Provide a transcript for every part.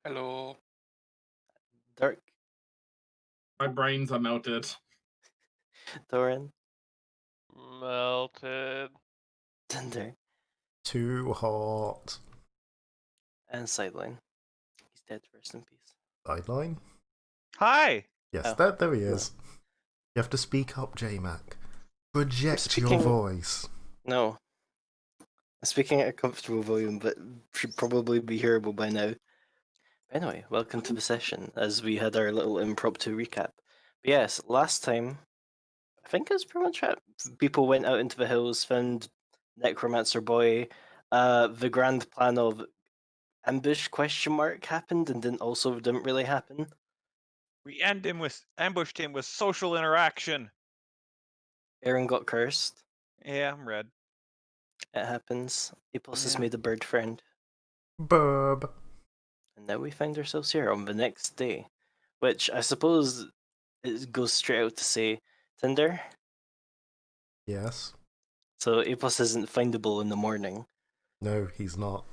Hello. Dark, My brains are melted. Thorin, Melted. Tinder, Too hot. and Sideline. He's dead, rest in peace. Sideline? Hi. Yes, Oh, there he no. is. You have to speak up, J-Mac. I'm Project your speaking. voice. No. I'm speaking at a comfortable volume, but should probably be hearable by now. Anyway, welcome to the session, as we had our little impromptu recap. But yes, last time, I think it was pretty much it. People went out into the hills, found Necromancer Boy. The grand plan of ambush question mark happened and didn't really happen. We ambushed him with social interaction. Aaron got cursed. Yeah, I'm red. It happens. Apos has Yeah. made a bird friend. Burb. And now we find ourselves here on the next day. Which I suppose it goes straight out to say Tinder. Yes. So Apos isn't findable in the morning. No, he's not.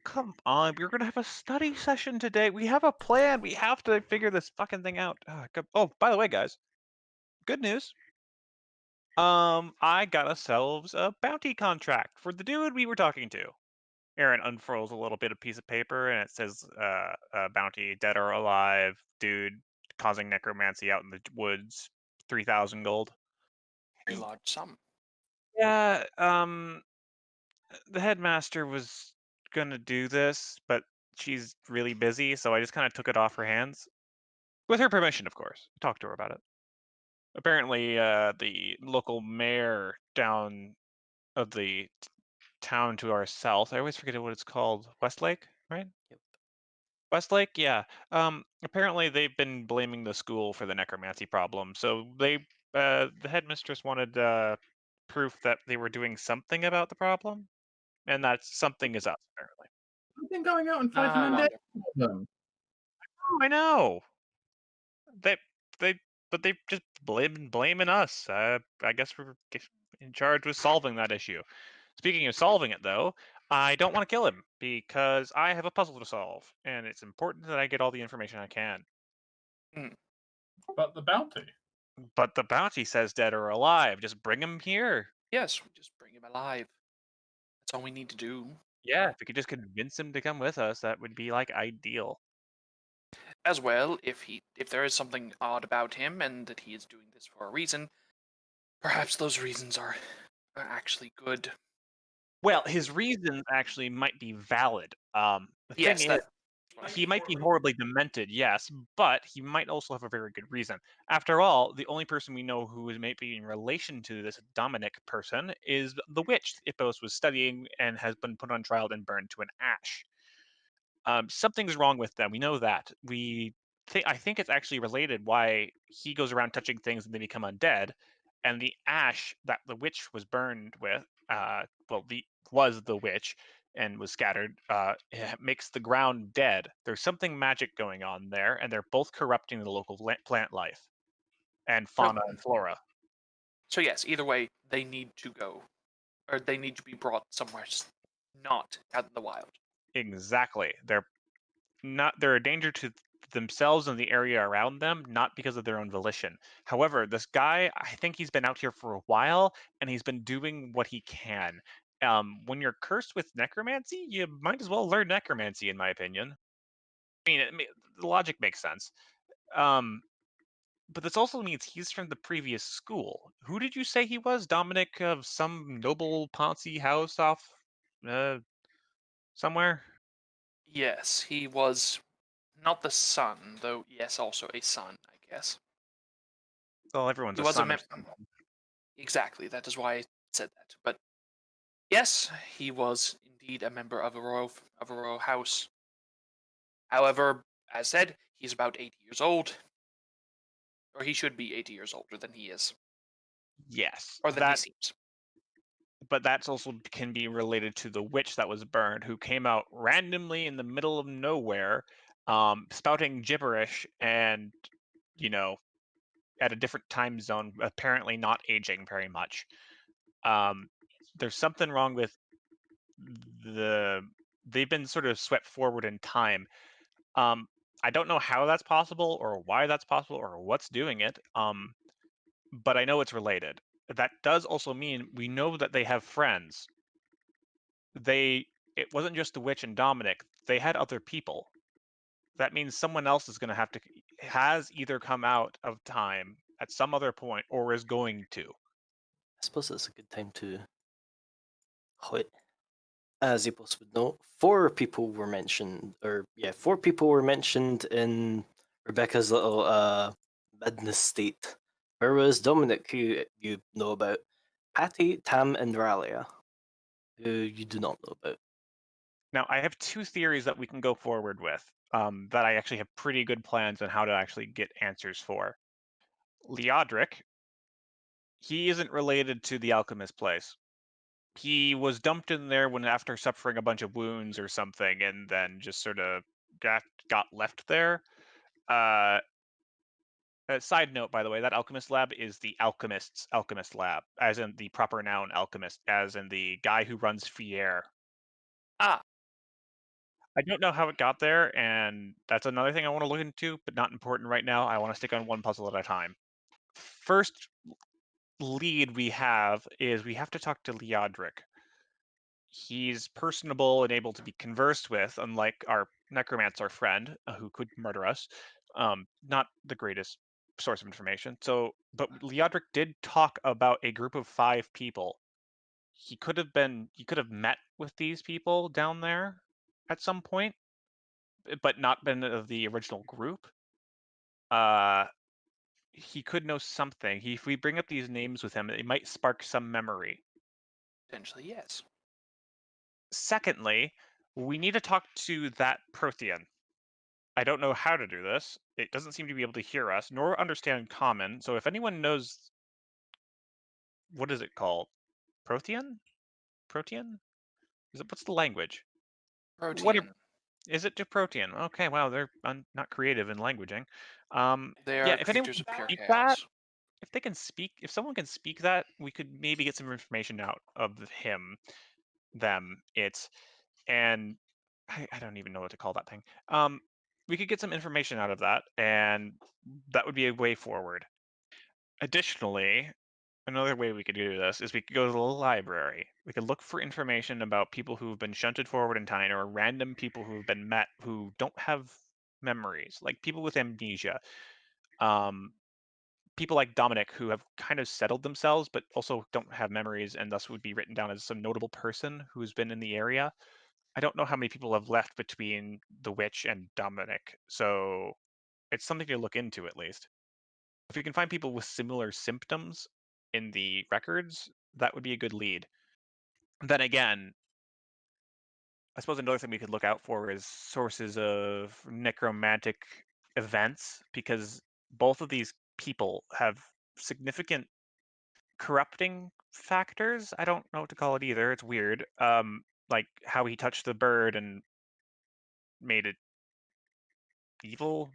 Come on, we're gonna have a study session today. We have a plan. We have to figure this fucking thing out. Oh, by the way, guys, good news. I got ourselves a bounty contract for the dude we were talking to. Aaron unfurls a little bit of piece of paper and it says, bounty, dead or alive, dude causing necromancy out in the woods, 3,000 gold. Very large sum. Yeah, the headmaster was gonna do this, but she's really busy, so I just kind of took it off her hands. With her permission, of course. Talked to her about it. Apparently, the local mayor down of the town to our south, I always forget what it's called, Westlake, right? Yep. Westlake, yeah. Apparently they've been blaming the school for the necromancy problem. So the headmistress wanted proof that they were doing something about the problem, and that something is us apparently. I've been going out and fighting Ah, undead wonderful. for them. Oh, I know. They they but they just blaming us. I guess we're in charge with solving that issue. Speaking of solving it, though, I don't want to kill him because I have a puzzle to solve, and it's important that I get all the information I can. But the bounty. But the bounty says dead or alive. Just bring him here. Yes, we just bring him alive. That's all we need to do. Yeah, if we could just convince him to come with us, that would be like ideal. As well, if there is something odd about him and that he is doing this for a reason, perhaps those reasons are actually good. Well, his reasons actually might be valid. The thing Yes, is, that's what I he mean. might be horribly demented, yes, but he might also have a very good reason. After all, the only person we know who is maybe in relation to this Dominic person is the witch Ippos was studying and has been put on trial and burned to an ash. Something's wrong with them. We know that. I think it's actually related why he goes around touching things and they become undead, and the ash that the witch was burned with, was the witch and was scattered, makes the ground dead. There's something magic going on there, and they're both corrupting the local plant life and So, fauna and flora. so yes, either way, they need to go, or they need to be brought somewhere not out in the wild. Exactly. They're a danger to themselves and the area around them, not because of their own volition. However, this guy, I think he's been out here for a while and he's been doing what he can. When you're cursed with necromancy, you might as well learn necromancy, in my opinion. I mean, the logic makes sense. Um, but this also means he's from the previous school. Who did you say he was? Dominic of some noble Ponzi house off uh, somewhere? Yes, he was not the son, though. Yes, also a son, I guess. Well, everyone's He a was a son or member. Exactly, that is why I said that. But yes, he was indeed a member of a royal house. However, as said, he's about 80 years old, or he should be 80 years older than he is, yes, or than he seems. but that's also can be related to the witch that was burned, who came out randomly in the middle of nowhere, spouting gibberish and, you know, at a different time zone, apparently not aging very much. Um, there's something wrong with the they've been sort of swept forward in time. Um, I don't know how that's possible or why that's possible or what's doing it. But I know it's related. That does also mean we know that they have friends. It wasn't just the witch and Dominic. They had other people. That means someone else is going to have to has either come out of time at some other point or is going to. I suppose it's a good time to hit. As Epos would know, four people were mentioned in Rebecca's little madness state. Where was Dominic, who you know about, Patty, Tam, and Ralia, who you do not know about. Now, I have two theories that we can go forward with that I actually have pretty good plans on how to actually get answers for. Leodric, he isn't related to the alchemist place. He was dumped in there when after suffering a bunch of wounds or something, and then just sort of got left there. Uh, Side note, by the way, that alchemist lab is the alchemist's alchemist lab, as in the proper noun alchemist, as in the guy who runs Fier. Ah, I don't know how it got there, and that's another thing I want to look into, but not important right now. I want to stick on one puzzle at a time. First lead we have is we have to talk to Leodric. He's personable and able to be conversed with, unlike our necromancer friend who could murder us. Not the greatest source of information. But Leodric did talk about a group of 5 people. He could have met with these people down there at some point, but not been of the original group. He could know something. If we bring up these names with him, it might spark some memory. potentially, yes. Secondly, we need to talk to that Prothean. I don't know how to do this. It doesn't seem to be able to hear us, nor understand common. So if anyone knows, what is it called? Prothean? Protean? What's the language? What Protean. is it to Protean? Okay, wow, they're not creative in languaging. They Yeah, are if anyone creatures can of pure speak that, chaos. if they can speak, if someone can speak that, we could maybe get some information out of him, them, it, and I don't even know what to call that thing. We could get some information out of that, and that would be a way forward. Additionally, another way we could do this is we could go to the library. We could look for information about people who've been shunted forward in time or random people who've been met who don't have memories, like people with amnesia. Um, People like Dominic who have kind of settled themselves but also don't have memories and thus would be written down as some notable person who's been in the area. I don't know how many people have left between the witch and Dominic, so it's something to look into at least. If we can find people with similar symptoms in the records, that would be a good lead. Then again, I suppose another thing we could look out for is sources of necromantic events, because both of these people have significant corrupting factors. I don't know what to call it either. It's weird. Like how he touched the bird and made it evil,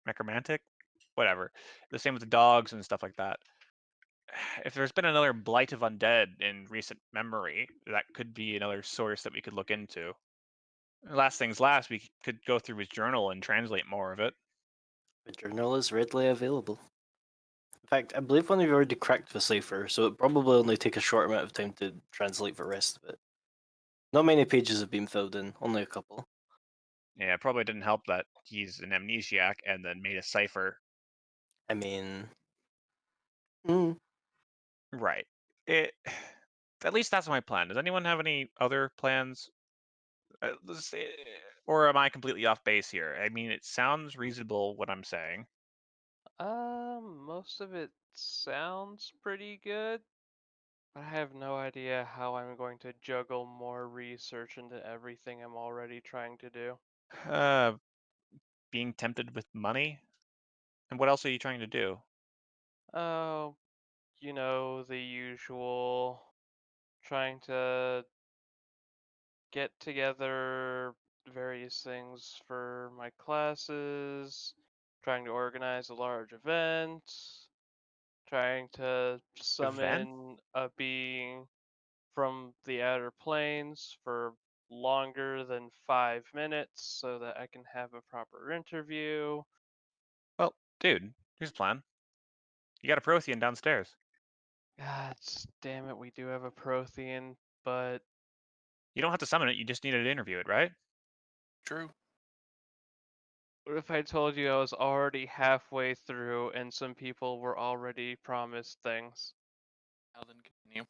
necromantic, whatever. The same with the dogs and stuff like that. If there's been another blight of undead in recent memory, that could be another source that we could look into. Last things last, we could go through his journal and translate more of it. The journal is readily available. In fact, I believe one of you already cracked the cipher, so it probably only take a short amount of time to translate the rest of it. Not many pages have been filled in, only a couple. Yeah, it probably didn't help that he's an amnesiac and then made a cipher. I mean, Right. It. At least that's my plan. Does anyone have any other plans? Or am I completely off base here? I mean, it sounds reasonable what I'm saying. Most of it sounds pretty good, but I have no idea how I'm going to juggle more research into everything I'm already trying to do. Uh, Being tempted with money? And what else are you trying to do? Oh, the usual, trying to get together various things for my classes, trying to organize a large event, trying to Event? summon a being from the outer planes for longer than 5 minutes so that I can have a proper interview. Well, dude, here's the plan. You got a Prothean downstairs. God damn it, we do have a Prothean, but You don't have to summon it, you just need to interview it, right? True. what if I told you I was already halfway through and some people were already promised things? I'll then continue.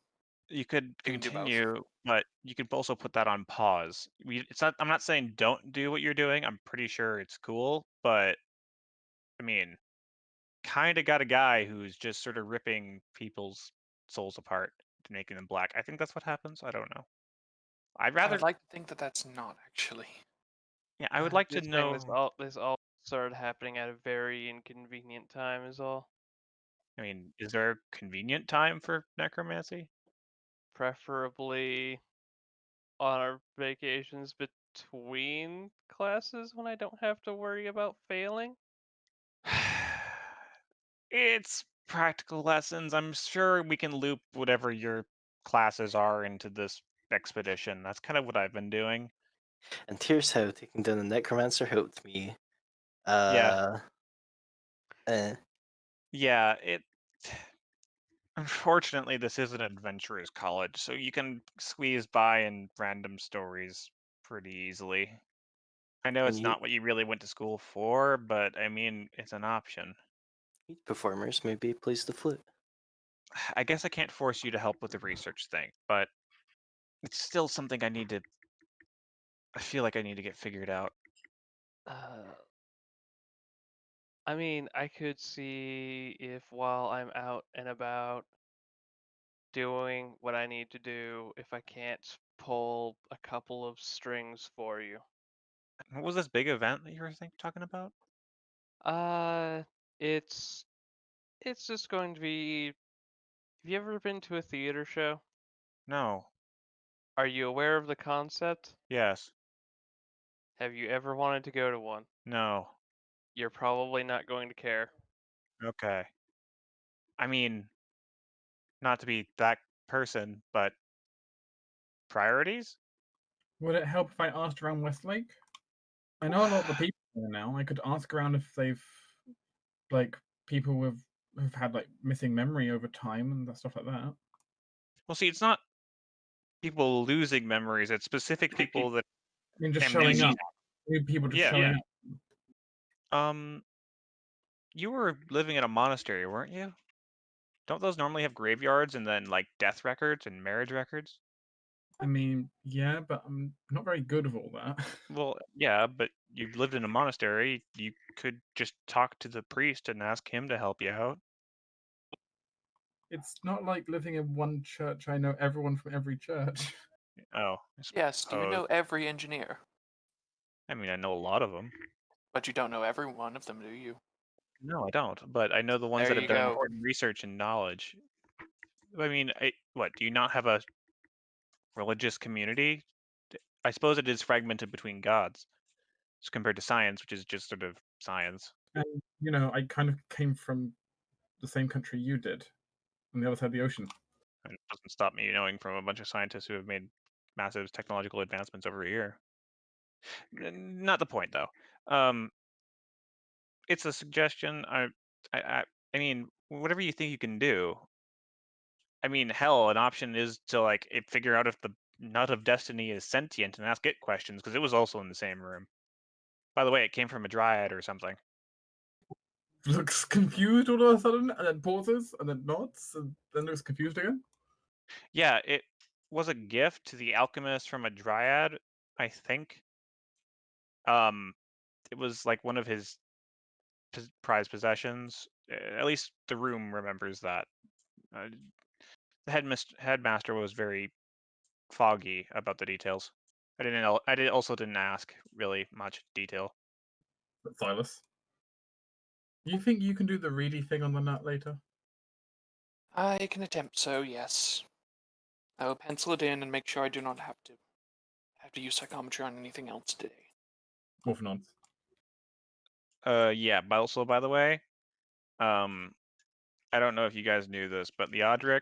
You could You can do both. continue, but you could also put that on pause. It's not. I'm not saying don't do what you're doing. I'm pretty sure it's cool, but I mean, kind of got a guy who's just sort of ripping people's souls apart to making them black. I think that's what happens. I don't know. I'd I rather. would like to think that that's not actually. Yeah, I would I'm like to just saying know. this all started happening at a very inconvenient time is all. I mean, is there a convenient time for necromancy? Preferably on our vacations between classes when I don't have to worry about failing. It's practical lessons. I'm sure we can loop whatever your classes are into this expedition. That's kind of what I've been doing. And here's how taking down a necromancer helped me. Yeah, Uh, eh. yeah. It. Unfortunately, this is an adventurers college, so you can squeeze by in random stories pretty easily. I know And it's not what you really went to school for, but I mean, it's an option. performers maybe plays the flute. I guess I can't force you to help with the research thing, but it's still something I feel like I need to get figured out. Uh, I mean, I could see if while I'm out and about doing what I need to do, if I can't pull a couple of strings for you. What was this big event that you were talking about? Uh, it's it's just going to be. Have you ever been to a theater show? No. Are you aware of the concept? Yes. Have you ever wanted to go to one? No. You're probably not going to care. Okay. I mean, not to be that person, but priorities? Would it help if I asked around Westlake? I know a lot of the people there now. I could ask around if they've like people with who've had like missing memory over time and stuff like that. Well, see, it's not people losing memories, it's specific people that I mean, just showing amnesia. up. New people just Yeah. showing up. You were living in a monastery, weren't you? Don't those normally have graveyards and then like death records and marriage records? I mean, yeah, but I'm not very good with all that. Well, yeah, but you lived in a monastery. You could just talk to the priest and ask him to help you out. It's not like living in one church. I know everyone from every church. Oh, I Yes, do you suppose. know every engineer? I mean, I know a lot of them. But you don't know every one of them, do you? No, I don't. But I know the ones There that have you done go. important research and knowledge. I mean, what? Do you not have a religious community? I suppose it is fragmented between gods, as compared to science, which is just sort of science. And I kind of came from the same country you did, on the other side of the ocean. And it doesn't stop me knowing from a bunch of scientists who have made massive technological advancements over a year. Not the point, though. Um, it's a suggestion. I, I, I mean, whatever you think you can do. I mean, hell, an option is to like figure out if the nut of destiny is sentient and ask it questions because it was also in the same room. By the way, it came from a dryad or something. Looks confused all of a sudden, and then pauses, and then nods, and then looks confused again. Yeah, it was a gift to the alchemist from a dryad, I think. Um, it was like one of his prized possessions. At least the room remembers that. The headmaster was very foggy about the details. Also didn't ask really much detail. But Silas, you think you can do the reedy thing on the nut later? I can attempt so, yes. I will pencil it in and make sure I do not have to use psychometry on anything else today. Wolf nods. Yeah, but also by the way, um, I don't know if you guys knew this, but the Odric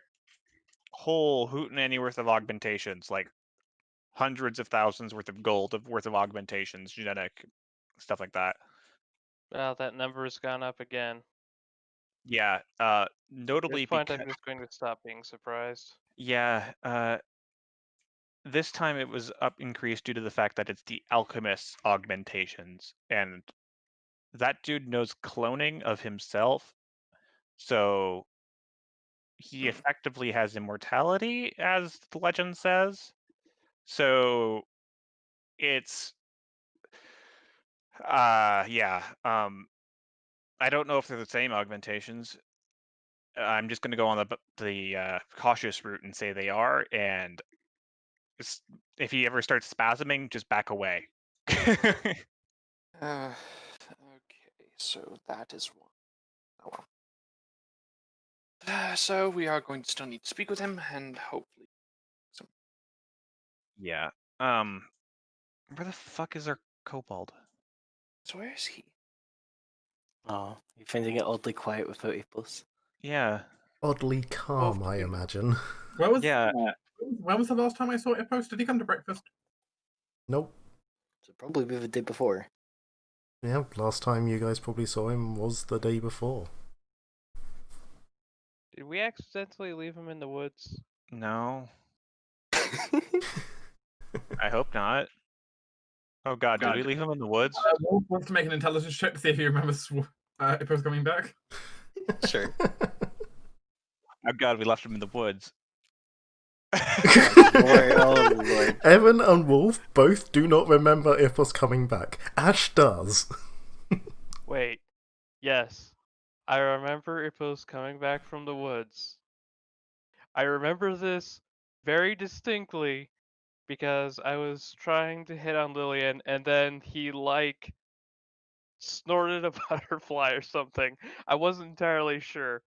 whole hootenanny worth of augmentations, like hundreds of thousands worth of gold worth of augmentations, genetic stuff like that. Well, that number has gone up again. Yeah, At this notably point, because I'm just going to stop being surprised. yeah, this time it was up increased due to the fact that it's the alchemist's augmentations, and that dude knows cloning of himself, so he effectively has immortality, as the legend says. So it's yeah. I don't know if they're the same augmentations. I'm just gonna go on the cautious route and say they are, and if he ever starts spasming, just back away. Okay, so that is one. Oh well. So we are going to still need to speak with him, and hopefully, some. Yeah. Where the fuck is our kobold? So where is he? Oh, you're finding it oddly quiet without Apos. Yeah. Oddly calm, I fucking- imagine. Where was Yeah. When was the last time I saw it post? Did he come to breakfast? Nope. So probably be the day before. Yeah, last time you guys probably saw him was the day before. Did we accidentally leave him in the woods? No. I hope not. Oh god, did God. we leave him in the woods? Wolf wants to make an intelligence check to see if he remembers Ippo's coming back. Sure. Oh god, we left him in the woods. Lord, oh lord. Evan and Wolf both do not remember Ippos coming back. Ash does. Wait. Yes. I remember Ippos coming back from the woods. I remember this very distinctly because I was trying to hit on Lillian and then he like snorted a butterfly or something. I wasn't entirely sure.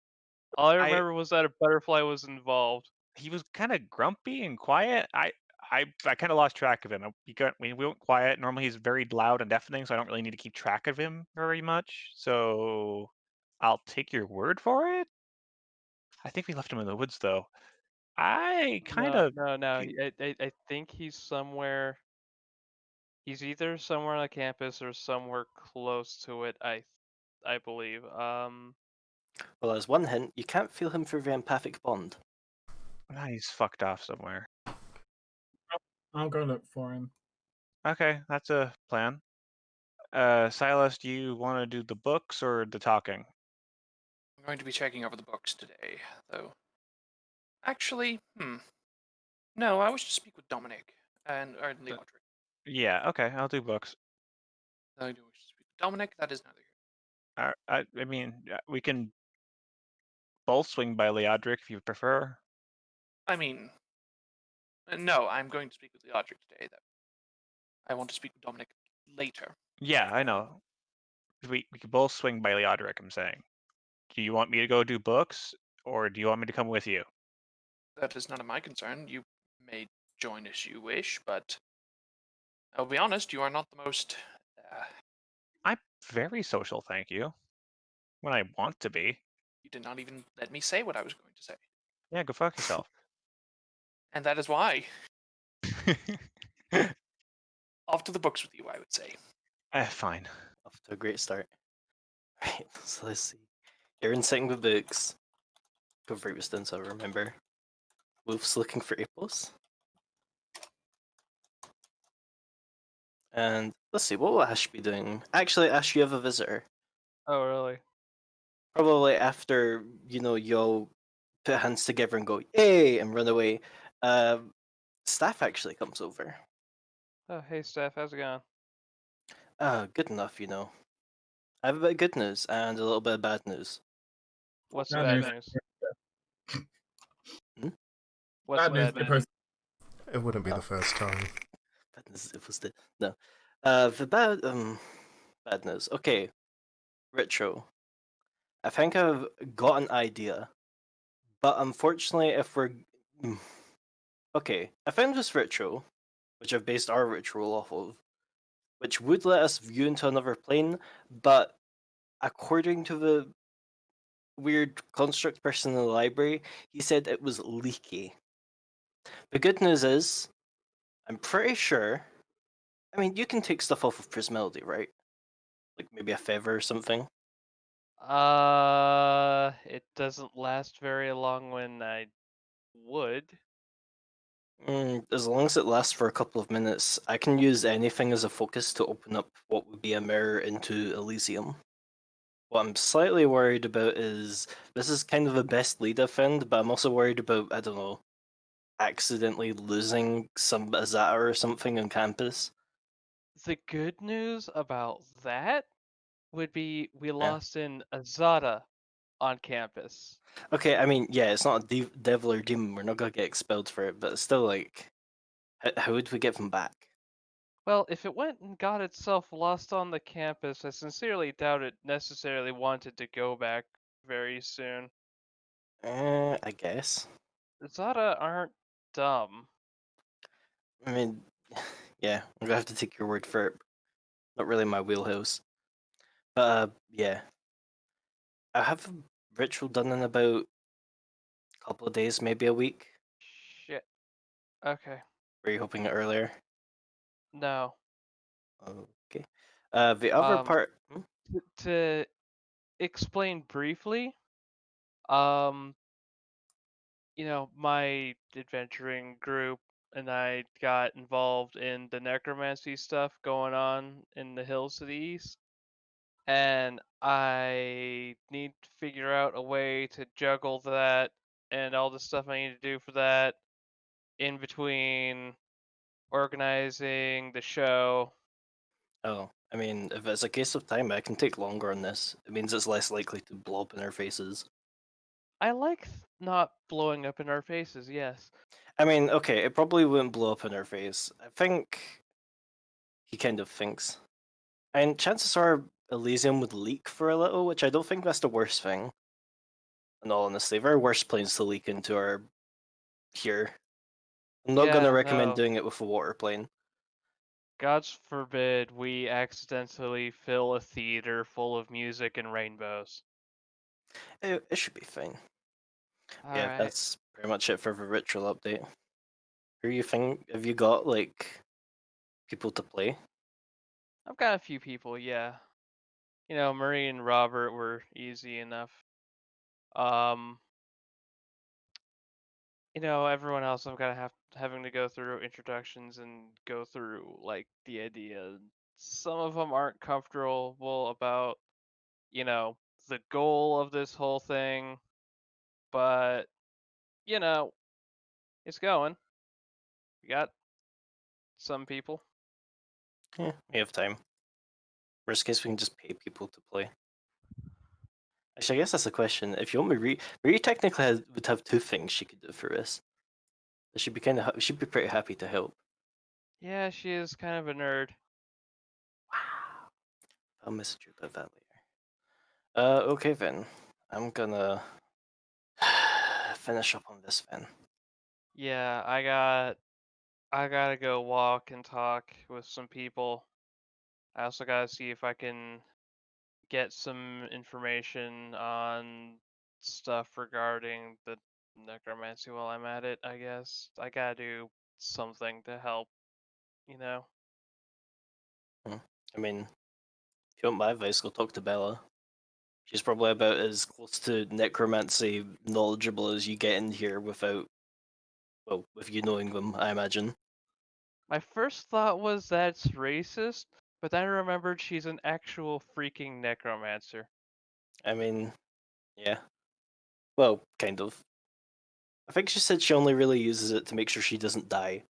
All I remember was that a butterfly was involved. He was kind of grumpy and quiet. I kind of lost track of him. We went quiet. Normally he's very loud and deafening, so I don't really need to keep track of him very much. So I'll take your word for it. I think we left him in the woods, though. I kind No, of no. I think he's somewhere. He's either somewhere on the campus or somewhere close to it. I believe. Well, as one hint, you can't feel him through the empathic bond. he's fucked off somewhere. I'll go look for him. Okay, that's a plan. Silas, do you want to do the books or the talking? I'm going to be checking over the books today, though. Actually, no, I wish to speak with Dominic and Leodric. Yeah, okay, I'll do books. I do wish to speak with Dominic. That is neither here. I mean, we can both swing by Leodric if you prefer. I mean, no, I'm going to speak with Leodric today. Though I want to speak with Dominic later. Yeah, I know. We could both swing by Leodric, I'm saying. Do you want me to go do books, or do you want me to come with you? That is none of my concern. You may join as you wish, but I'll be honest, you are not the most. I'm very social, thank you. When I want to be. You did not even let me say what I was going to say. Yeah, go fuck yourself. And that is why. Off to the books with you, I would say. Fine. Off to a great start. Right, so let's see. You're in sitting with books. Go for distance, I remember. Wolf's looking for Apos. And let's see, what will Ash be doing? Actually, Ash, you have a visitor. Oh really? Probably after, you'll put hands together and go, yay, and run away. Staff actually comes over. Oh hey Steph, how's it going? Good enough, I have a bit of good news and a little bit of bad news. What's the Bad bad news. news? What's the Bad news. bad news? It wouldn't be the first time. Bad news, it was no. The bad news. Okay, Retro. I think I've got an idea, but unfortunately, if we're okay, I found this ritual, which I've based our ritual off of, which would let us view into another plane, but according to the weird construct person in the library, he said it was leaky. The good news is, I'm pretty sure. I mean, you can take stuff off of Prismelody, right? Like maybe a feather or something. It doesn't last very long when I would. As long as it lasts for a couple of minutes, I can use anything as a focus to open up what would be a mirror into Elysium. What I'm slightly worried about is this is kind of a best lead I found, but I'm also worried about, I don't know, accidentally losing some Azata or something on campus. The good news about that would be we Yeah. lost an Azada on campus. Okay, I mean, yeah, it's not a devil or demon. We're not gonna get expelled for it, but it's still like, how would we get them back? Well, if it went and got itself lost on the campus, I sincerely doubt it necessarily wanted to go back very soon. I guess. Zada aren't dumb. I mean, yeah, I'm gonna have to take your word for it. Not really my wheelhouse. But yeah, I have a ritual done in about a couple of days, maybe a week. Shit. Okay. Were you hoping it earlier? No. Okay. The other Um, part. to explain briefly, um, my adventuring group and I got involved in the necromancy stuff going on in the hills to the east. And I need to figure out a way to juggle that and all the stuff I need to do for that in between organizing the show. Oh, I mean, if it's a case of time, I can take longer on this. It means it's less likely to blow up in our faces. I like not blowing up in our faces, yes. I mean, okay, it probably wouldn't blow up in our face. I think he kind of thinks. And chances are Elysium would leak for a little, which I don't think that's the worst thing. In all honesty, very worst planes to leak into are here. I'm not gonna Yeah, recommend no. doing it with a water plane. God forbid we accidentally fill a theater full of music and rainbows. It should be fine. Yeah, Alright. that's pretty much it for the ritual update. Who you think have you got like people to play? I've got a few people, yeah. Marie and Robert were easy enough. Um, everyone else I'm gonna having to go through introductions and go through like the idea. Some of them aren't comfortable about, you know, the goal of this whole thing, but you know, it's going. We got some people. Yeah, we have time. Worst case, we can just pay people to play. Actually, I guess that's the question. If you want me, Marie technically would have two things she could do for us. She'd be she'd be pretty happy to help. Yeah, she is kind of a nerd. Wow. I'll message you about that later. Okay then. I'm gonna finish up on this then. Yeah, I gotta go walk and talk with some people. I also gotta see if I can get some information on stuff regarding the necromancy while I'm at it, I guess. I gotta do something to help, you know? Hmm. I mean, if you want my advice, go talk to Bella. She's probably about as close to necromancy knowledgeable as you get in here without, well, with you knowing them, I imagine. My first thought was that's racist, but then I remembered she's an actual freaking necromancer. I mean, yeah. Well, kind of. I think she said she only really uses it to make sure she doesn't die.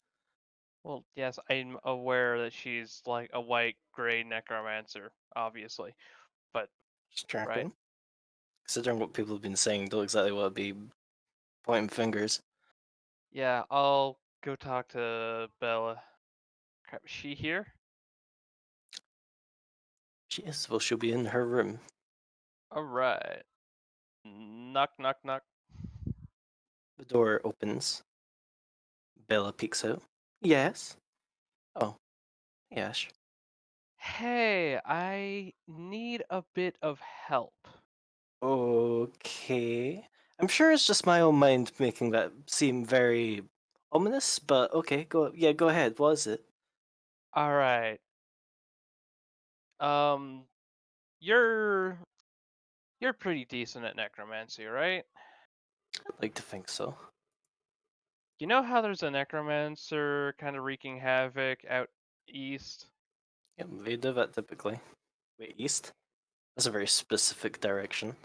Well, yes, I'm aware that she's like a white gray necromancer, obviously. But, Just right? checking. Considering what people have been saying, don't exactly want to be pointing fingers. Yeah, I'll go talk to Bella. Crap, is she here? She is, well, she'll be in her room. Alright. Knock, knock, knock. The door opens. Bella peeks out. Yes? Oh, yes. Hey, I need a bit of help. Okay. I'm sure it's just my own mind making that seem very ominous, but okay, go ahead. What is it? All right. Um, you're pretty decent at necromancy, right? I'd like to think so. You know how there's a necromancer kind of wreaking havoc out east? Yeah, they do that typically. Wait, east? That's a very specific direction.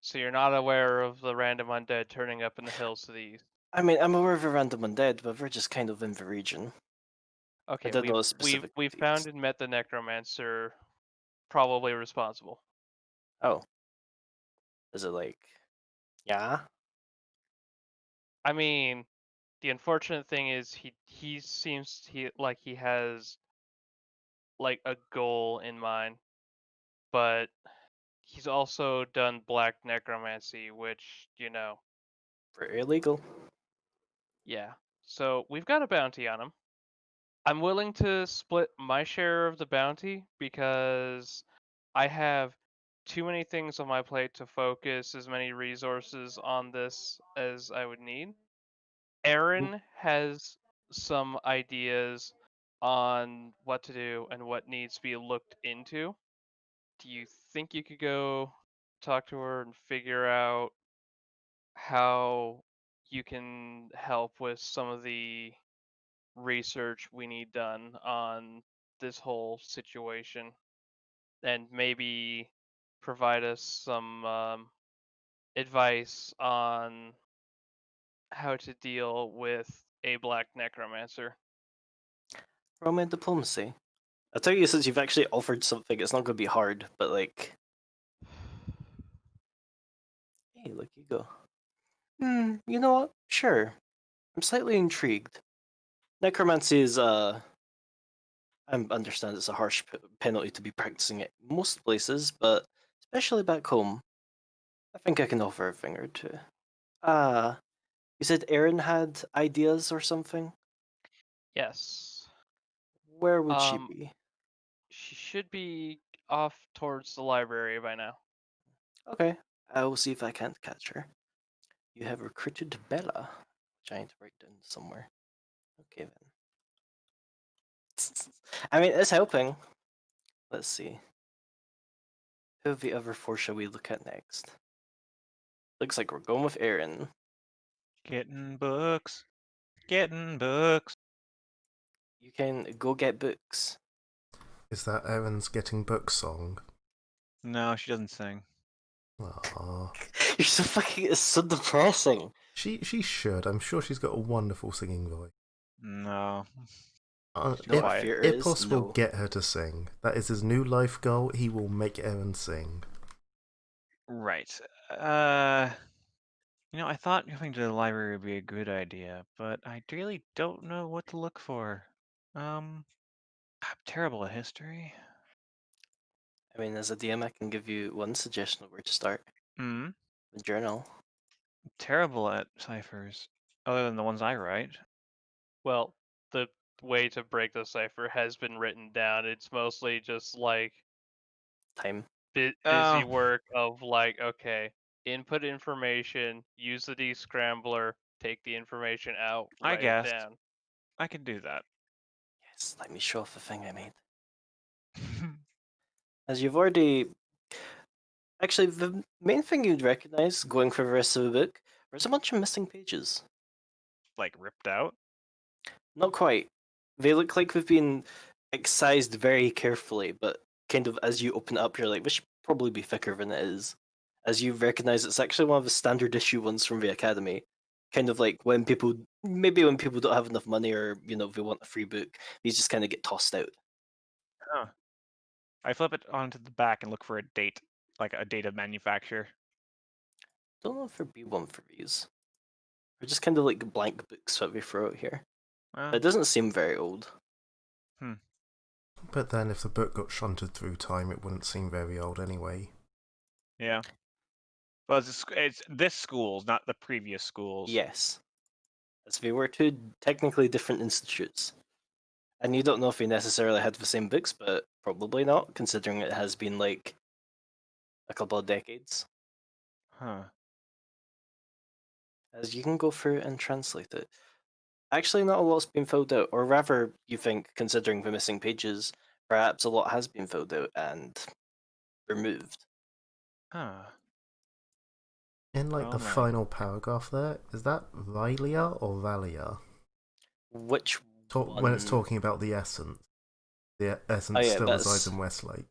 So you're not aware of the random undead turning up in the hills to the east. I mean, I'm aware of a random undead, but we're just kind of in the region. I Okay, don't know we've a specific found details. and met the necromancer probably responsible. Oh, is it like, yeah? I mean, the unfortunate thing is he seems like he has like a goal in mind, but he's also done black necromancy, which, Very illegal. yeah. So we've got a bounty on him. I'm willing to split my share of the bounty because I have too many things on my plate to focus as many resources on this as I would need. Aaron has some ideas on what to do and what needs to be looked into. Do you think you could go talk to her and figure out how you can help with some of the research we need done on this whole situation and maybe provide us some advice on how to deal with a black necromancer? Roll me diplomacy. I'll tell you, since you've actually offered something, it's not going to be hard, but like, hey, look, you go. You know what? Sure. I'm slightly intrigued. Necromancy is, I understand it's a harsh penalty to be practicing it most places, but especially back home, I think I can offer a thing or two. Ah, you said Erin had ideas or something? Yes. Where would she Um, be? she should be off towards the library by now. Okay, I will see if I can't catch her. You have recruited Bella, which I need to write down somewhere. Okay then. I mean, it's helping. Let's see. Who of the other four shall we look at next? Looks like we're going with Erin. Getting books. Getting books. You can go get books. Is that Erin's Getting Book song? No, she doesn't sing. Aww. You're so fucking. It's so depressing. She should. I'm sure she's got a wonderful singing voice. No. You know what Quiet. fear is? Ipos will No. get her to sing. That is his new life goal. He will make Erin sing. Right. I thought going to the library would be a good idea, but I really don't know what to look for. I'm terrible at history. I mean, as a DM, I can give you one suggestion of where to start. Hmm. The journal. Terrible at ciphers, other than the ones I write. Well, the way to break the cipher has been written down. It's mostly just like Time. busy Oh, work of like, okay, input information, use the descrambler, take the information out, I write it guessed. down. I could do that. Yes, let me show off the thing I made. As you've already. Actually, the main thing you'd recognize going for the rest of the book, there's a bunch of missing pages. Like ripped out? Not quite. They look like they've been excised very carefully, but kind of as you open it up, you're like, this should probably be thicker than it is. As you recognize it's actually one of the standard issue ones from the Academy. Kind of like when people, maybe when people don't have enough money or, they want a free book, these just kind of get tossed out. Huh. I flip it onto the back and look for a date, like a date of manufacture. Don't know if there'd be one for these. They're just kind of like blank books that we throw out here. Well, It doesn't seem very old. But then if the book got shunted through time, it wouldn't seem very old anyway. yeah. Well, it's this school's, not the previous schools. Yes. As they were two technically different institutes. And you don't know if they necessarily had the same books, but probably not, considering it has been like a couple of decades. Huh. As you can go through and translate it. Actually, not a lot's been filled out, or rather, you think, considering the missing pages, perhaps a lot has been filled out and removed. Huh. In like the Well, final paragraph there, is that Rylia or Valia? Which When it's one? talking about the essence Oh yeah, still resides that's in Westlake.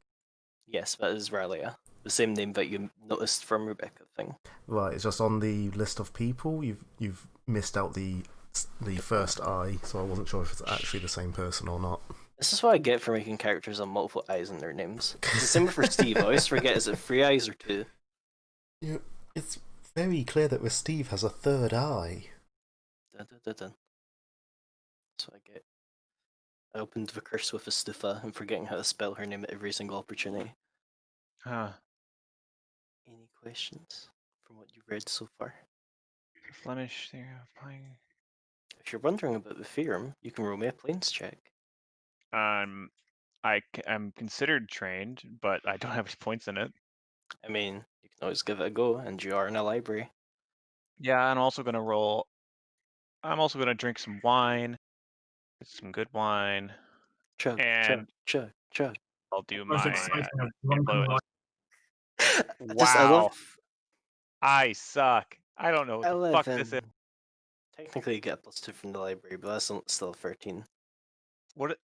yes, that is Ralia, the same name that you noticed from Rebecca thing. Right, it's just on the list of people. You've missed out the first I, so I wasn't sure if it's actually the same person or not. This is what I get for making characters on multiple eyes in their names. It's the same for Steve. I always forget, is it 3 eyes or 2? Yeah, it's very clear that with Steve has a third eye. Dun, dun, dun, dun. That's what I get. I opened the curse with a stufa and forgetting how to spell her name at every single opportunity. huh. Any questions from what you've read so far? Flemish theory of applying. If you're wondering about the theorem, you can roll me a planes check. I'm considered trained, but I don't have any points in it. I mean, you can always give it a go, and you are in a library. Yeah, I'm also gonna roll. I'm also gonna drink some wine. Get some good wine, Chug, chug, and chug, chug. I'll do Most my exciting of influence. drunken I love Wow, I suck. I don't know what the fuck this is. 11. Technically, you get a +2 from the library, but that's still 13. What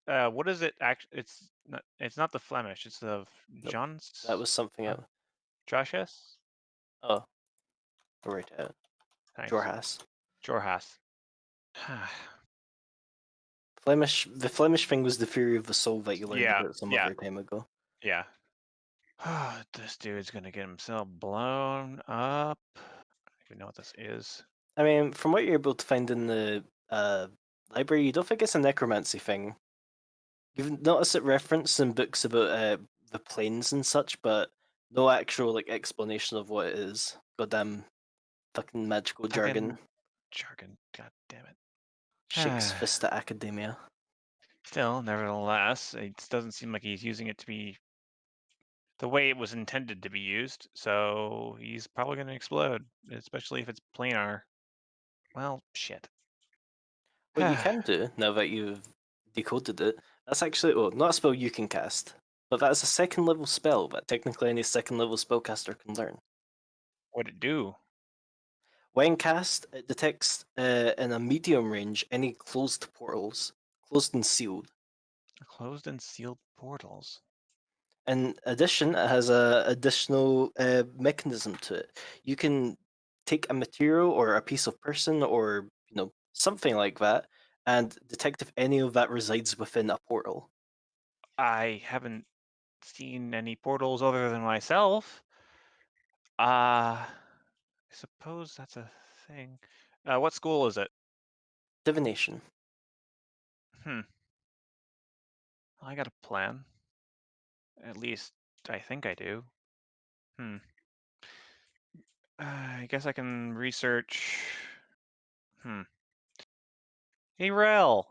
is it? It's not. It's not the Flemish. It's the Nope, Johns. that was something else. Joshes. Oh, I'll write it out. Thanks. Jorhas. Jorhas. The Flemish thing was the theory of the soul that you learned Yeah, about some yeah. other time ago. Yeah. This dude's gonna get himself blown up. I don't even know what this is. I mean, from what you're able to find in the library, you don't think it's a necromancy thing. You've noticed it referenced in books about the planes and such, but no actual like explanation of what it is. Goddamn fucking magical jargon. Fucking jargon. God damn it. Shakes fist at academia. Still, nevertheless, it doesn't seem like he's using it to be the way it was intended to be used. So he's probably gonna explode, especially if it's planar. Well, shit. What you can do, now that you've decoded it, that's actually, well, not a spell you can cast, but that is a second level spell that technically any second level spellcaster can learn. What'd it do? When cast, it detects in a medium range any closed portals, closed and sealed. Closed and sealed portals. In addition, it has a additional mechanism to it. You can take a material or a piece of person or something like that, and detect if any of that resides within a portal. I haven't seen any portals other than myself. I suppose that's a thing. What school is it? Divination. Hmm. I got a plan. At least I think I do. Hmm. I guess I can research. Hmm. Hey, Rel.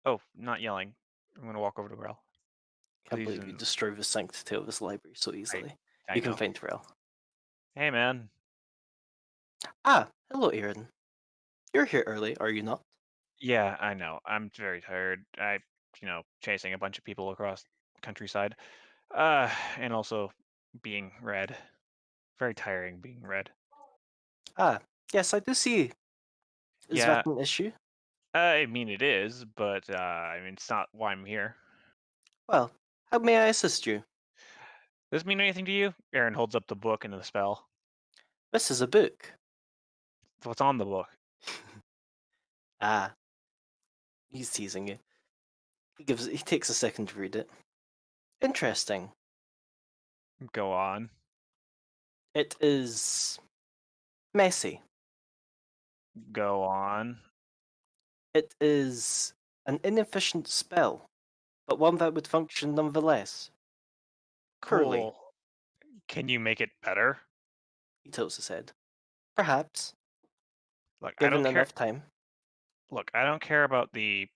Oh, not yelling. I'm gonna walk over to Rel. Can't He's believe you in. destroy the sanctity of this library so easily. I You can know. find Terrell. Hey, man. Ah, hello, Aaron. You're here early, are you not? Yeah, I know. I'm very tired. Chasing a bunch of people across countryside. And also being red. Very tiring being red. Ah, yes, I do see. Is Yeah, that an issue? I mean it is, but it's not why I'm here. Well, how may I assist you? Does this mean anything to you? Aaron holds up the book and the spell. This is a book. What's on the book? Ah, he's teasing you. He takes a second to read it. Interesting. Go on. It is messy. Go on. It is an inefficient spell, but one that would function nonetheless. Poorly, Cool. Can you make it better? he tilts his head. Perhaps, Look, I given don't care. enough time. Look, I don't care about the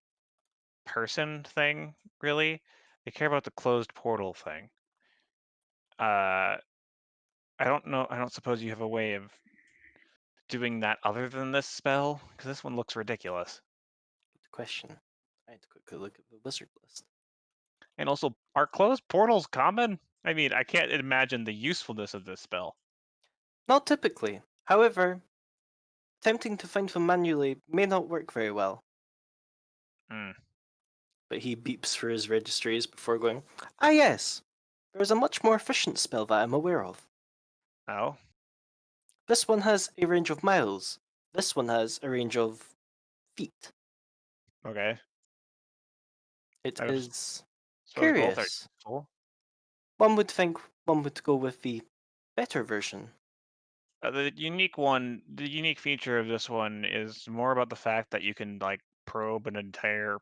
person thing, really. I care about the closed portal thing. I don't know. I don't suppose you have a way of doing that other than this spell? Because this one looks ridiculous. Good question. I had to quickly look at the wizard list. And also, are closed portals common? I mean, I can't imagine the usefulness of this spell. Not typically. However, attempting to find them manually may not work very well. Hmm. But he beeps for his registries before going, "Ah yes, there is a much more efficient spell that I'm aware of. Oh, This one has a range of miles. This one has a range of feet. okay. It I is suppose both are curious. useful. One would think one would go with the better version. The unique feature of this one is more about the fact that you can like probe an entire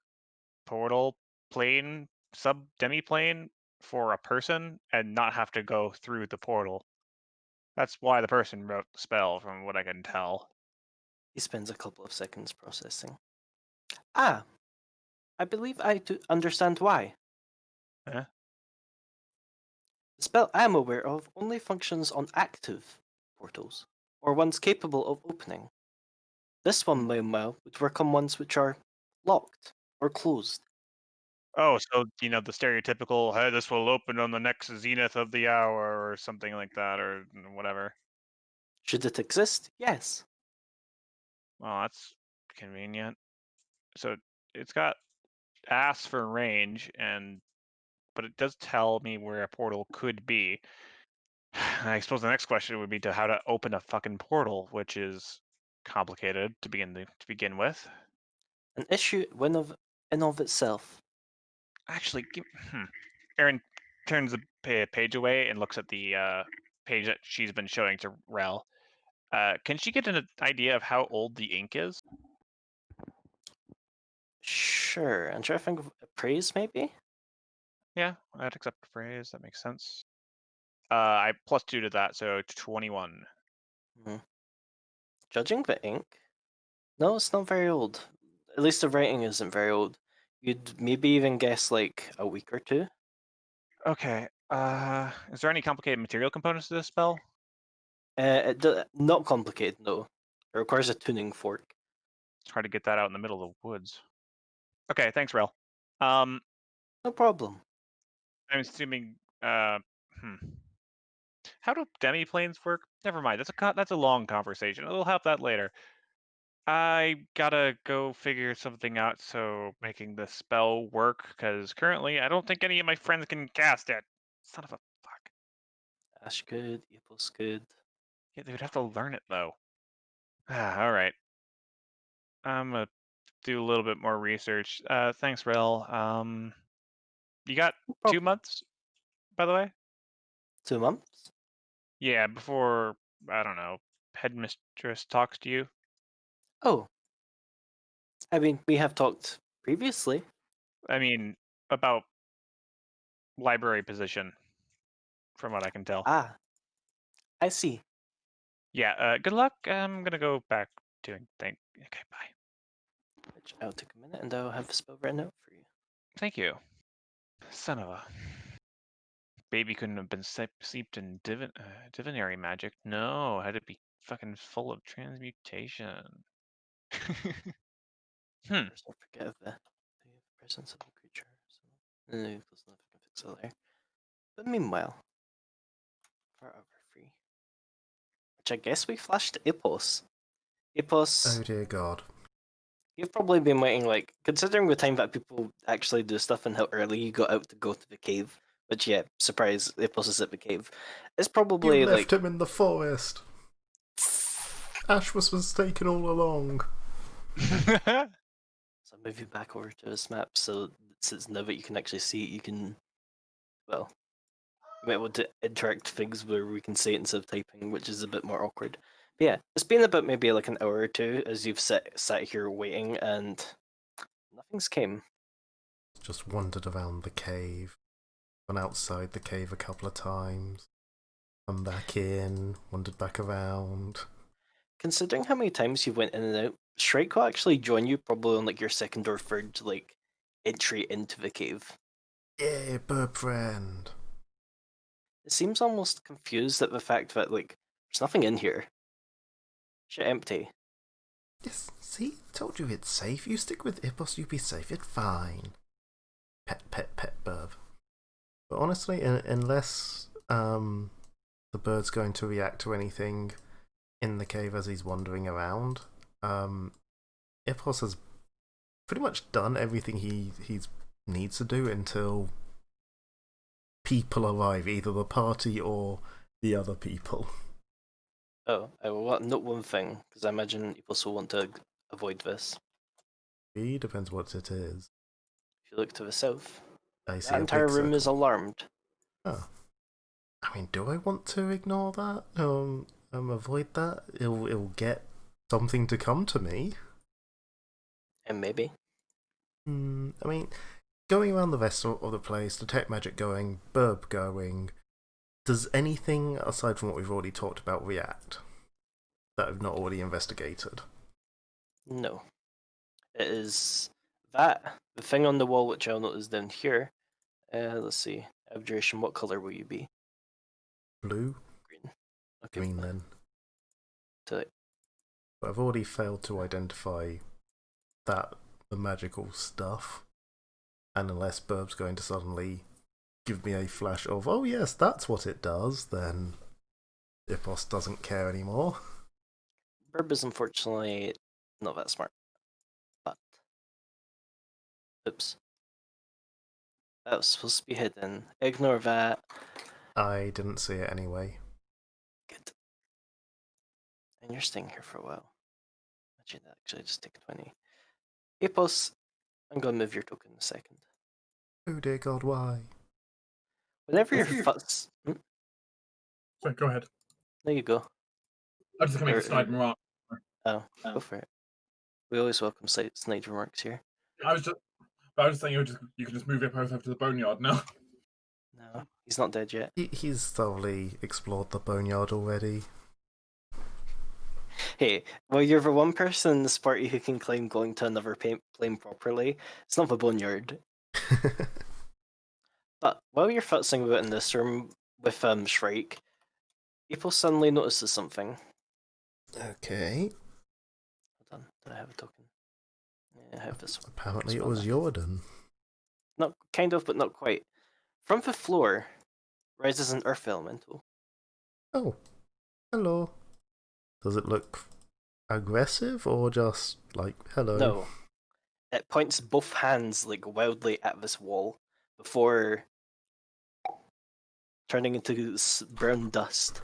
portal plane, sub demi plane for a person and not have to go through the portal. That's why the person wrote the spell, from what I can tell. He spends a couple of seconds processing. Ah, I believe I do understand why. Eh? The spell I'm aware of only functions on active portals, or ones capable of opening. This one, meanwhile, would work on ones which are locked or closed. Oh, so the stereotypical, "Hey, this will open on the next zenith of the hour," or something like that, or whatever. Should it exist? Yes. Well, that's convenient. So it's got ass for range, but it does tell me where a portal could be. I suppose the next question would be to how to open a fucking portal, which is complicated to begin with. An issue in of itself. Actually, Aaron turns the page away and looks at the page that she's been showing to Rel. Can she get an idea of how old the ink is? Sure. And try to think of praise, maybe? Yeah, I'd accept the phrase. That makes sense. I +2 to that, so 21. Hmm. Judging the ink? No, it's not very old. At least the writing isn't very old. You'd maybe even guess like a week or two. Okay. Is there any complicated material components to this spell? Not complicated, no. It requires a tuning fork. Try to get that out in the middle of the woods. Okay, thanks, Rel. Um, No problem. I'm assuming. Hmm. How do demi-planes work? Never mind. That's a long conversation. We'll have that later. I gotta go figure something out so making the spell work, because currently I don't think any of my friends can cast it. Son of a fuck. Ash good, Epos good. Yeah, they would have to learn it though. All right. I'm gonna do a little bit more research. Thanks, Rel. You got No 2 months, by the way? 2 months? Yeah, before, I don't know, headmistress talks to you. Oh. I mean, we have talked previously. I mean, about library position, from what I can tell. Ah, I see. Yeah, good luck. I'm gonna go back doing thing. Okay, bye. Which I'll take a minute and I'll have a spell written out for you. Thank you. Son of a baby couldn't have been steeped in divinary magic. No, had to be fucking full of transmutation. First, don't forget of the presence of a creature. So, no, there's nothing I can fix it there. But meanwhile, for our free, which I guess we flashed Epos. Epos, Oh dear God. you've probably been waiting, like, considering the time that people actually do stuff and how early you got out to go to the cave, which, yeah, surprise, Epos is at the cave. It's You probably, left like, him in the forest. Ash was mistaken all along. so I'll move you back over to this map, so since now that you can actually see it, you can, well, you might want to interact things where we can say it instead of typing, which is a bit more awkward. But yeah, it's been about maybe like an hour or two as you've sat here waiting, and nothing's came. Just wandered around the cave. Gone outside the cave a couple of times. Come back in. Wandered back around. Considering how many times you went in and out, Shrike will actually join you probably on like your second or third like entry into the cave. Yeah, bird friend. It seems almost confused at the fact that like there's nothing in here. Shit empty. Yes, see? Told you it's safe. You stick with Ippos, you be safe. It's fine. Pet burb. But honestly, unless the bird's going to react to anything in the cave as he's wandering around, Ippos has pretty much done everything he needs to do until people arrive, either the party or the other people. Oh, I will note one thing, because I imagine you also want to avoid this. It depends what it is. If you look to the south, I see that a entire big room is circle. alarmed. Oh. I mean, do I want to ignore that? Avoid that? It'll get something to come to me. And maybe. I mean, going around the rest of the place, detect magic going, burb going, does anything aside from what we've already talked about react that I've not already investigated? No. It is that. The thing on the wall which I'll notice down here. Let's see. Abjuration, what colour will you be? Blue? Green. Okay. Green then. To But I've already failed to identify the magical stuff. And unless Burb's going to suddenly give me a flash of, oh yes, that's what it does, then Ippos doesn't care anymore. Burb is unfortunately not that smart. But. Oops. That was supposed to be hidden. Ignore that. I didn't see it anyway. Good. And you're staying here for a while. Actually, just take 20. Apos, I'm going to move your token in a second. Oh dear God, why? Whenever your fuss. Sorry, go ahead. There you go. I was just gonna make a snide remark. Oh, go for it. We always welcome snide remarks here. I was just saying you could just move your post over to the boneyard now. No, he's not dead yet. He's thoroughly explored the boneyard already. Hey, well, you're the one person in this party who can claim going to another plane properly. It's not the boneyard. But while you're futzing about in this room with Shrike, people suddenly notices something. Okay. Hold on, did I have a token? Yeah, I have this one. Apparently This it one. was Jordan. Not kind of, but not quite. From the floor rises an earth elemental. Oh, hello. Does it look aggressive or just like, hello? No. It points both hands like wildly at this wall before turning into brown dust.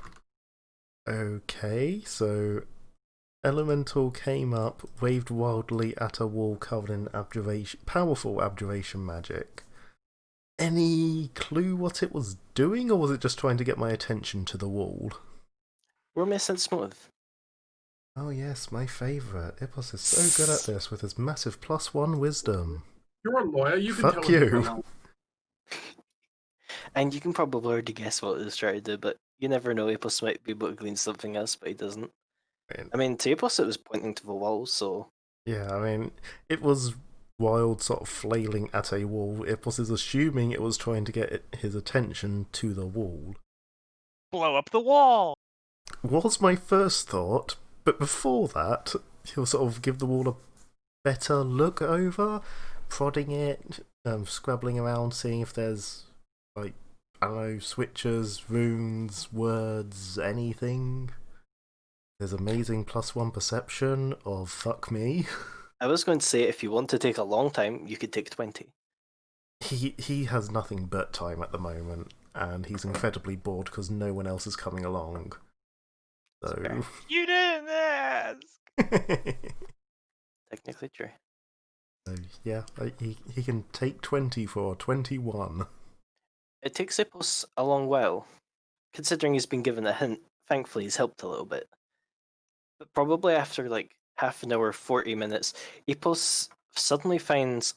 Okay, so Elemental came up, waved wildly at a wall covered in powerful abjuration magic. Any clue what it was doing, or was it just trying to get my attention to the wall? Roll me a sense motive. Oh yes, my favourite. Ippos is so good at this with his massive +1 wisdom. You're a lawyer. You can Fuck tell you. us. And you can probably already guess what it was trying to do, but you never know. Apos might be able to glean something else, but he doesn't. I mean, to Apos it was pointing to the wall, so... Yeah, I mean, it was wild, sort of flailing at a wall. Ippos is assuming it was trying to get his attention to the wall. Blow up the wall! Was my first thought, but before that, he'll sort of give the wall a better look over, prodding it, scrabbling around, seeing if there's, like, I don't know, switches, runes, words, anything. There's amazing +1 perception of fuck me. I was going to say, if you want to take a long time, you could take 20. He has nothing but time at the moment, and he's incredibly bored because no one else is coming along. So... You didn't ask! Technically true. So, yeah, he can take 20 for 21. It takes Apos a long while. Considering he's been given a hint, thankfully he's helped a little bit. But probably after like half an hour, 40 minutes, Apos suddenly finds,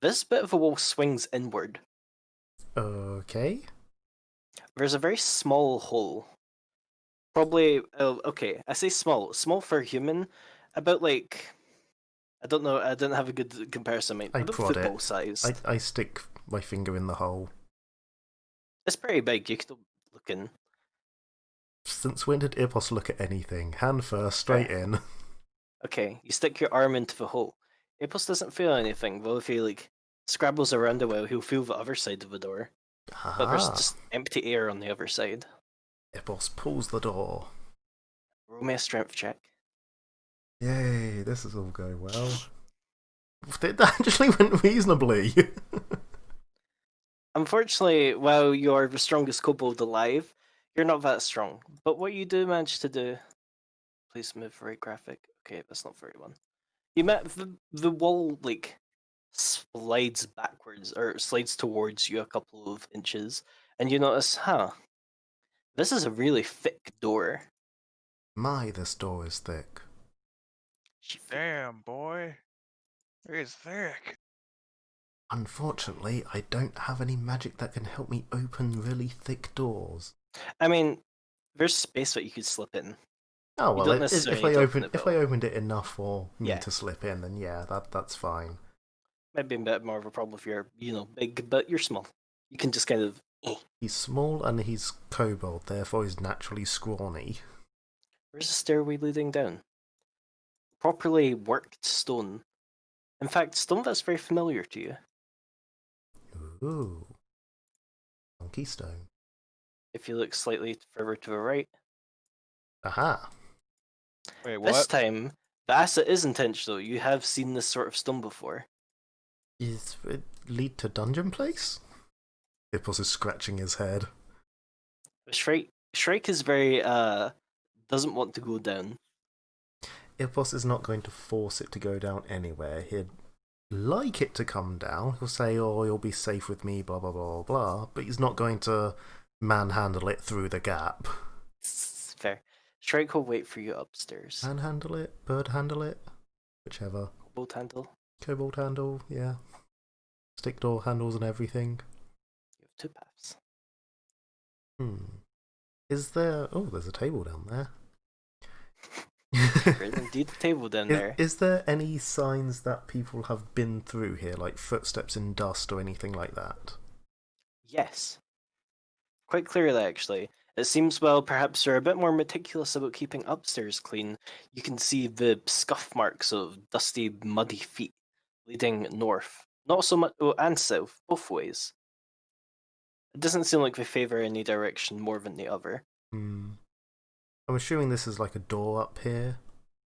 this bit of a wall swings inward. Okay. There's a very small hole. Probably, okay, I say small. Small for a human, about like, I don't know, I didn't have a good comparison, mate. I About prod football it. size. I stick my finger in the hole. It's pretty big, you could look in. Since when did Ipos look at anything? Hand first, straight in. Okay, you stick your arm into the hole. Apos doesn't feel anything, but if he like scrabbles around a while, he'll feel the other side of the door. But there's Ah, just empty air on the other side. Ipos pulls the door. Roll me a strength check. Yay, this is all going well. It actually went reasonably. Unfortunately, while you're the strongest kobold alive, you're not that strong. But what you do manage to do... Please move right graphic. Okay, that's not very one. You met the wall, like, slides backwards, or slides towards you a couple of inches, and you notice, this is a really thick door. My, this door is thick. Damn, boy. It is thick. Unfortunately, I don't have any magic that can help me open really thick doors. I mean, there's space that you could slip in. Oh You well, don't if necessarily I need to open open it, if I though. opened it enough for me Yeah. to slip in, then yeah, that's fine. Might be a bit more of a problem if you're, big, but you're small. You can just kind of... He's small and he's kobold, therefore he's naturally scrawny. Where's the stairway leading down? Properly worked stone. In fact, stone that's very familiar to you. Ooh, monkey stone. If you look slightly further to the right. Aha! Wait, This what? time, the asset is intentional. You have seen this sort of stone before. Is it lead to dungeon place? Hippos is scratching his head. Shrike is very, doesn't want to go down. Hippos is not going to force it to go down anywhere. He'd like it to come down. He'll say, "Oh, you'll be safe with me," blah blah blah blah. But he's not going to manhandle it through the gap. Fair. Shrike will wait for you upstairs. Manhandle it, bird handle it, whichever. Bolt handle. Kobold handle, yeah. Stick door handles and everything. You have 2 paths. Is there... Oh, there's a table down there. There's indeed a table down there. Is there any signs that people have been through here, like footsteps in dust or anything like that? Yes. Quite clearly, actually. It seems, well, perhaps they're a bit more meticulous about keeping upstairs clean. You can see the scuff marks of dusty, muddy feet leading north. Not so much, and south, both ways. It doesn't seem like they favour any direction more than the other. I'm assuming this is like a door up here.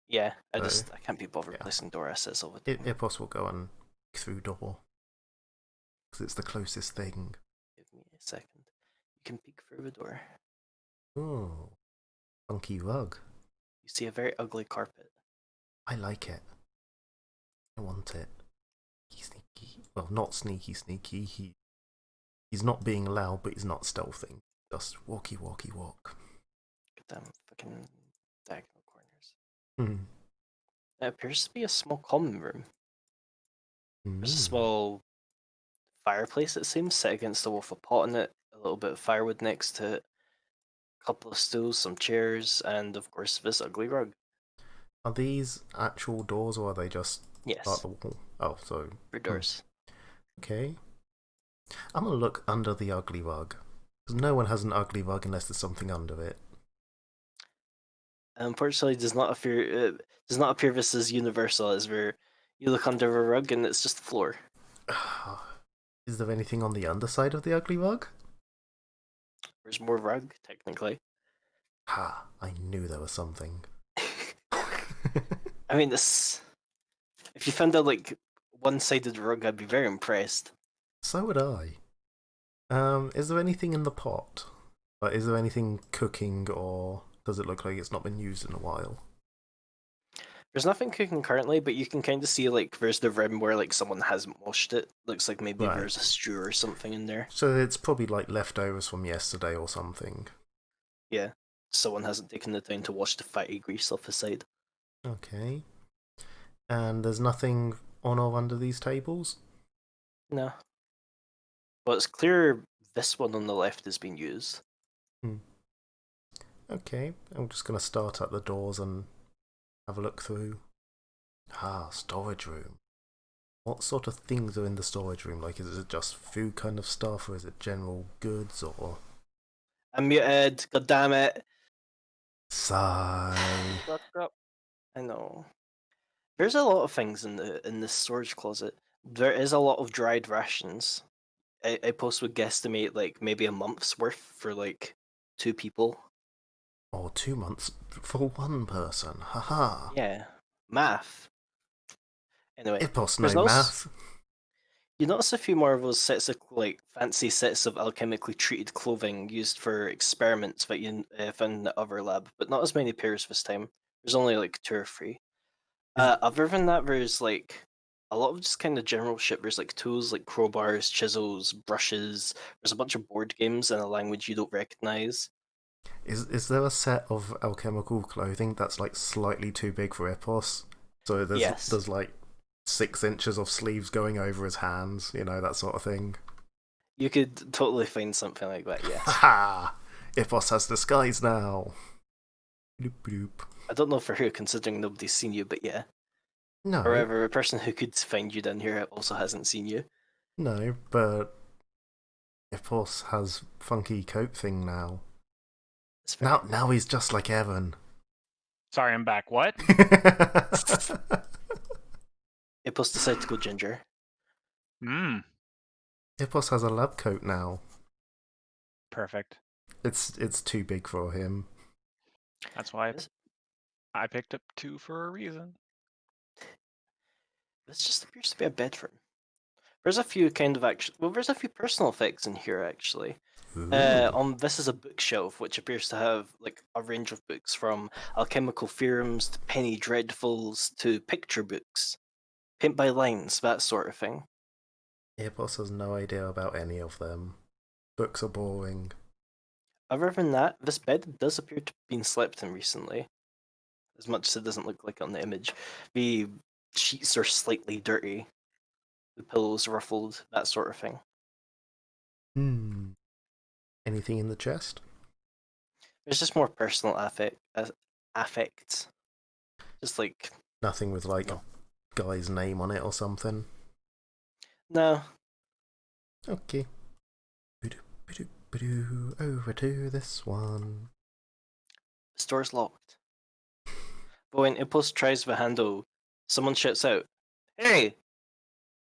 Yeah, I So, can't be bothered yeah. placing door assets all the time. If possible, go on through door. Because it's the closest thing. Give me a second. You can peek through the door. Oh, funky rug. You see a very ugly carpet. I like it. I want it. Sneaky. Well, not sneaky. He's not being loud, but he's not stealthing. Just walky walk. Get them fucking diagonal corners. Hmm. It appears to be a small common room. There's a Mm. small fireplace, it seems, set against the wall with a pot in it, a little bit of firewood next to it, a couple of stools, some chairs, and of course this ugly rug. Are these actual doors or are they just Yes, part of the wall? Oh, so for doors. okay. I'm gonna look under the ugly rug because no one has an ugly rug unless there's something under it. Unfortunately, it does not appear this is universal, as where you look under a rug and it's just the floor. Is there anything on the underside of the ugly rug? There's more rug, technically. Ha! I knew there was something. I mean, this. If you found out like one-sided rug, I'd be very impressed. So would I. Is there anything in the pot? Like, is there anything cooking, or does it look like it's not been used in a while? There's nothing cooking currently, but you can kind of see like there's the rim where like someone hasn't washed it. Looks like maybe Right. there's a stew or something in there. So it's probably like leftovers from yesterday or something. Yeah, someone hasn't taken the time to wash the fatty grease off the side. Okay. And there's nothing on or under these tables? No. Well, it's clear this one on the left has been used. Okay, I'm just going to start at the doors and have a look through. Ah, storage room. What sort of things are in the storage room? Like, is it just food kind of stuff, or is it general goods, or... I'm muted, god damn it. Sigh. Suck up. I know. There's a lot of things in the storage closet. There is a lot of dried rations. I post would guesstimate like maybe a month's worth for like 2 people. Or 2 months for one person. Haha. Yeah, math. Anyway, Ipos there's no also math. you notice a few more of those sets of like fancy sets of alchemically treated clothing used for experiments that you found in the other lab, but not as many pairs this time. There's only like 2 or 3. Other than that, there's like a lot of just kind of general shit. There's like tools like crowbars, chisels, brushes. There's a bunch of board games in a language you don't recognize. Is there a set of alchemical clothing that's like slightly too big for Ipos? So Yes. there's like 6 inches of sleeves going over his hands, you know, that sort of thing. You could totally find something like that, yes. Haha! Ipos has disguise now. Bloop bloop. I don't know for who, considering nobody's seen you, but yeah. No, However, a person who could find you down here also hasn't seen you. no, but Ipos has funky coat thing now. It's fair. Now he's just like Evan. Sorry, I'm back. What? Ipos decided to go ginger. Hmm. Ipos has a lab coat now. Perfect. It's too big for him. That's why This- I picked up 2 for a reason. This just appears to be a bedroom. There's a few kind of there's a few personal effects in here actually. Ooh. This is a bookshelf which appears to have like a range of books from alchemical theorems to penny dreadfuls to picture books, paint by lines, that sort of thing. Ipos has no idea about any of them. Books are boring. Other than that, this bed does appear to have been slept in recently, as much as it doesn't look like on the image. The sheets are slightly dirty, the pillows ruffled, that sort of thing. Anything in the chest? There's just more personal affects. Just like, Nothing with like No. a guy's name on it or something. no, Okay. Over to this one. the store's locked. But when Ipos tries the handle, someone shouts out, "Hey!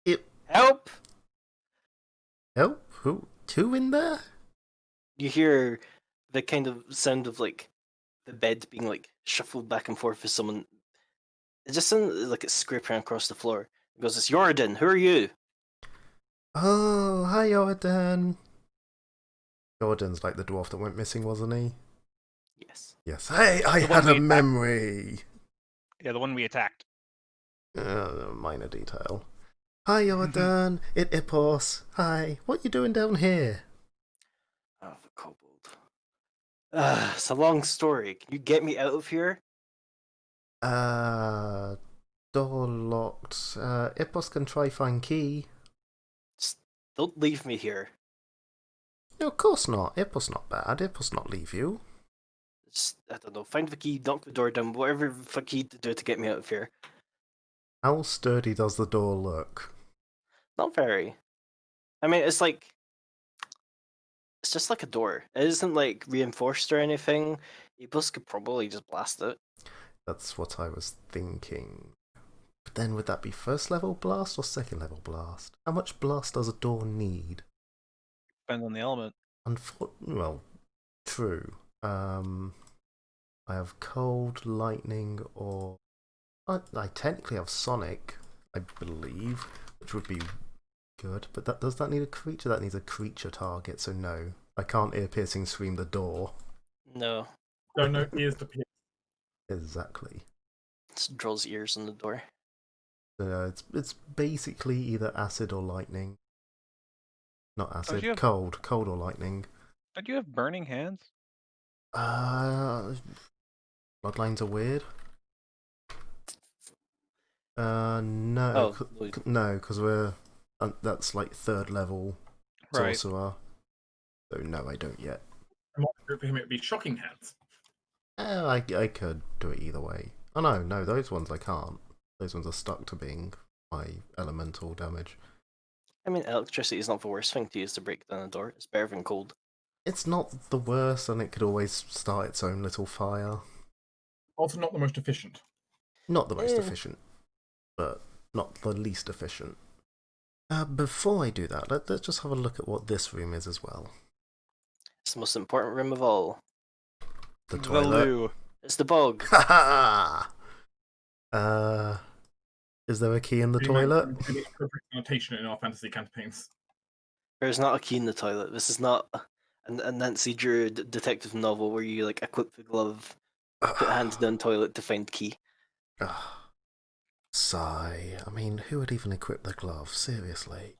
It Help!" oh, who in there? You hear the kind of sound of like the bed being like shuffled back and forth as someone. It just sounds like it's scraping across the floor. It goes, "It's Jordan. Who are you?" Oh, hi Jordan. Jordan's like the dwarf that went missing, wasn't he? Yes. Yes. Hey, I The one had a we- memory. Yeah, the one we attacked. Minor detail. Hi Jordan, it Ipos. Hi, what you doing down here? Oh, the kobold. It's a long story. Can you get me out of here? Door locked. Ipos can try find key. Just don't leave me here. No, of course not. Ipos not bad. Ipos not leave you. Just, I don't know. Find the key, knock the door down, whatever the fuck you need to do to get me out of here. How sturdy does the door look? Not very. I mean, it's like. It's just like a door. It isn't like reinforced or anything. Ebus could probably just blast it. That's what I was thinking. But then would that be first level blast or second level blast? How much blast does a door need? Depends on the element. Well, true. I have cold, lightning, or I technically have sonic, I believe, which would be good. But does that need a creature? That needs a creature target, so no. I can't ear-piercing scream the door. No. Don't know ears to pierce. Exactly. Just draws ears on the door. So it's basically either acid or lightning. Not acid, you have- cold or lightning. Don't you have burning hands? Bloodlines are weird. No, Oh, no. no, because we're that's like third level Right. sorcerer. So no, I don't yet. For him, it would be shocking hands. I could do it either way. Oh no, those ones I can't. Those ones are stuck to being my elemental damage. I mean, electricity is not the worst thing to use to break down a door. It's better than cold. It's not the worst, and it could always start its own little fire. Also, not the most efficient. Not the most Eh. efficient, but not the least efficient. Before I do that, let's just have a look at what this room is as well. It's the most important room of all. The toilet. loo. It's the bog. Ha is there a key in the Pretty much toilet? really appropriate connotation in our fantasy campaigns. There's not a key in the toilet. This is not a Nancy Drew detective novel where you like equip the glove, put hands down toilet to find key. Sigh. I mean, who would even equip the glove? Seriously.